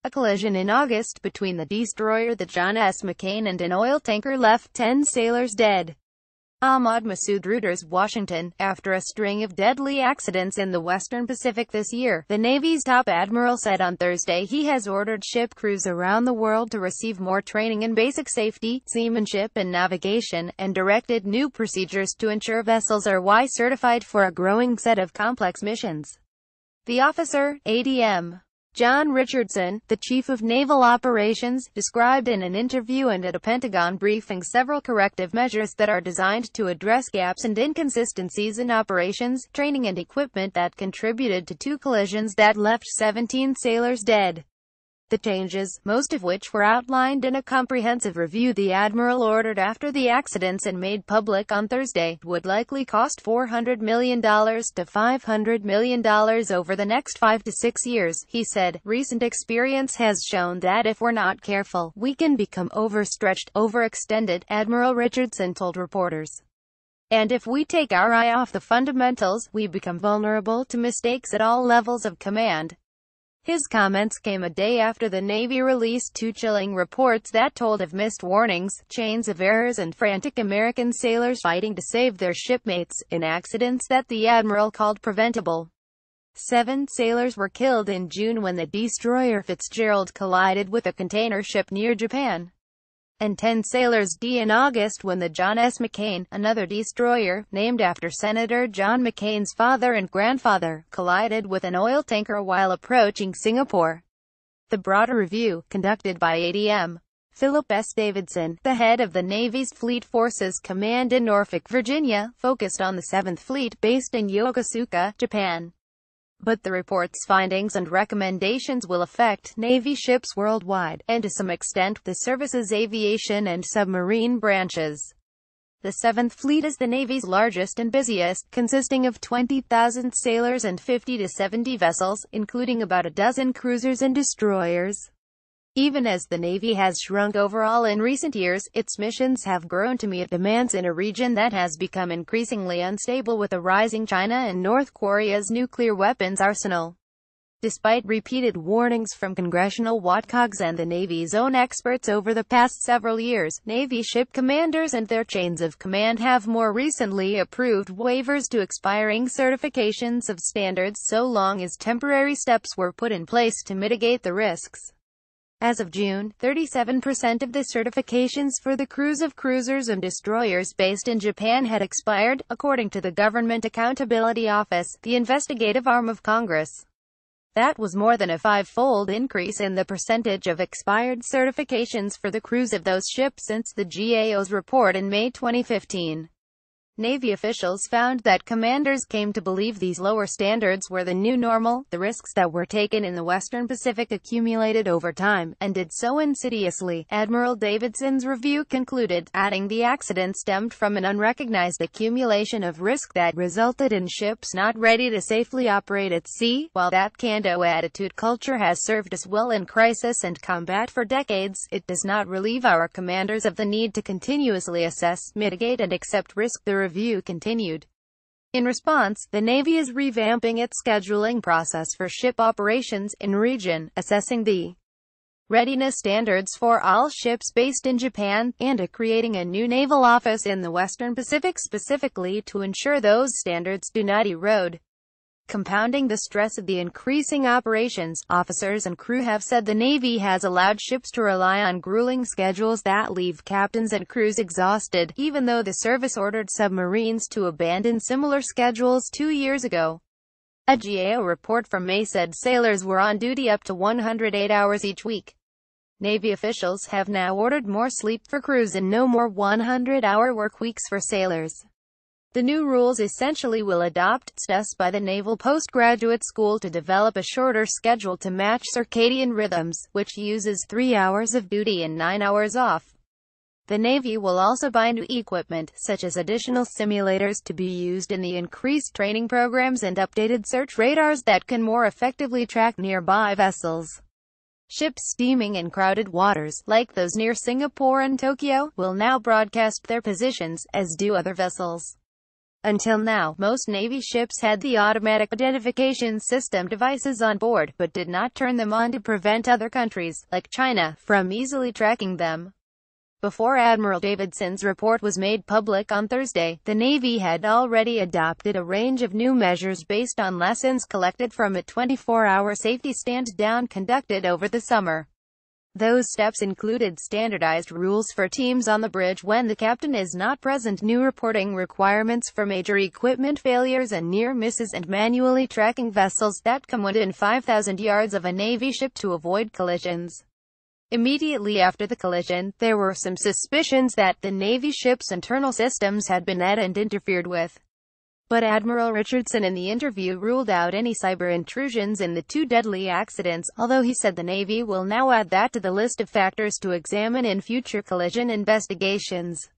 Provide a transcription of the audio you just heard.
A collision in August between the destroyer the John S. McCain and an oil tanker left 10 sailors dead. Ahmad MasoodReuters Washington. After a string of deadly accidents in the Western Pacific this year, the Navy's top admiral said on Thursday he has ordered ship crews around the world to receive more training in basic safety, seamanship and navigation, and directed new procedures to ensure vessels are certified for a growing set of complex missions. The officer, ADM. John Richardson, the chief of naval operations, described in an interview and at a Pentagon briefing several corrective measures that are designed to address gaps and inconsistencies in operations, training and equipment that contributed to 2 collisions that left 17 sailors dead. The changes, most of which were outlined in a comprehensive review the Admiral ordered after the accidents and made public on Thursday, would likely cost $400 million to $500 million over the next 5 to 6 years, he said. Recent experience has shown that if we're not careful, we can become overstretched, overextended, Admiral Richardson told reporters. And if we take our eye off the fundamentals, we become vulnerable to mistakes at all levels of command. His comments came a day after the Navy released 2 chilling reports that told of missed warnings, chains of errors and frantic American sailors fighting to save their shipmates, in accidents that the Admiral called preventable. 7 sailors were killed in June when the destroyer Fitzgerald collided with a container ship near Japan. And 10 sailors died in August when the John S. McCain, another destroyer, named after Senator John McCain's father and grandfather, collided with an oil tanker while approaching Singapore. The broader review, conducted by ADM. Philip S. Davidson, the head of the Navy's Fleet Forces Command in Norfolk, Virginia, focused on the 7th Fleet based in Yokosuka, Japan. But the report's findings and recommendations will affect Navy ships worldwide, and to some extent, the service's aviation and submarine branches. The 7th Fleet is the Navy's largest and busiest, consisting of 20,000 sailors and 50 to 70 vessels, including about a dozen cruisers and destroyers. Even as the Navy has shrunk overall in recent years, its missions have grown to meet demands in a region that has become increasingly unstable with a rising China and North Korea's nuclear weapons arsenal. Despite repeated warnings from congressional watchdogs and the Navy's own experts over the past several years, Navy ship commanders and their chains of command have more recently approved waivers to expiring certifications of standards so long as temporary steps were put in place to mitigate the risks. As of June, 37% of the certifications for the crews of cruisers and destroyers based in Japan had expired, according to the Government Accountability Office, the investigative arm of Congress. That was more than a 5-fold increase in the percentage of expired certifications for the crews of those ships since the GAO's report in May 2015. Navy officials found that commanders came to believe these lower standards were the new normal. The risks that were taken in the Western Pacific accumulated over time, and did so insidiously, Admiral Davidson's review concluded, adding the accident stemmed from an unrecognized accumulation of risk that resulted in ships not ready to safely operate at sea. While that can-do attitude culture has served us well in crisis and combat for decades, it does not relieve our commanders of the need to continuously assess, mitigate and accept risk. The review continued. In response, the Navy is revamping its scheduling process for ship operations in region, assessing the readiness standards for all ships based in Japan, and creating a new naval office in the Western Pacific specifically to ensure those standards do not erode. Compounding the stress of the increasing operations, officers and crew have said the Navy has allowed ships to rely on grueling schedules that leave captains and crews exhausted, even though the service ordered submarines to abandon similar schedules 2 years ago. A GAO report from May said sailors were on duty up to 108 hours each week. Navy officials have now ordered more sleep for crews and no more 100-hour work weeks for sailors. The new rules essentially will adopt steps by the Naval Postgraduate School to develop a shorter schedule to match circadian rhythms, which uses 3 hours of duty and 9 hours off. The Navy will also buy new equipment, such as additional simulators to be used in the increased training programs and updated search radars that can more effectively track nearby vessels. Ships steaming in crowded waters, like those near Singapore and Tokyo, will now broadcast their positions, as do other vessels. Until now, most Navy ships had the automatic identification system devices on board, but did not turn them on to prevent other countries, like China, from easily tracking them. Before Admiral Davidson's report was made public on Thursday, the Navy had already adopted a range of new measures based on lessons collected from a 24-hour safety stand-down conducted over the summer. Those steps included standardized rules for teams on the bridge when the captain is not present, new reporting requirements for major equipment failures and near misses, and manually tracking vessels that come within 5,000 yards of a Navy ship to avoid collisions. Immediately after the collision, there were some suspicions that the Navy ship's internal systems had been hacked and interfered with. But Admiral Richardson in the interview ruled out any cyber intrusions in the two deadly accidents, although he said the Navy will now add that to the list of factors to examine in future collision investigations.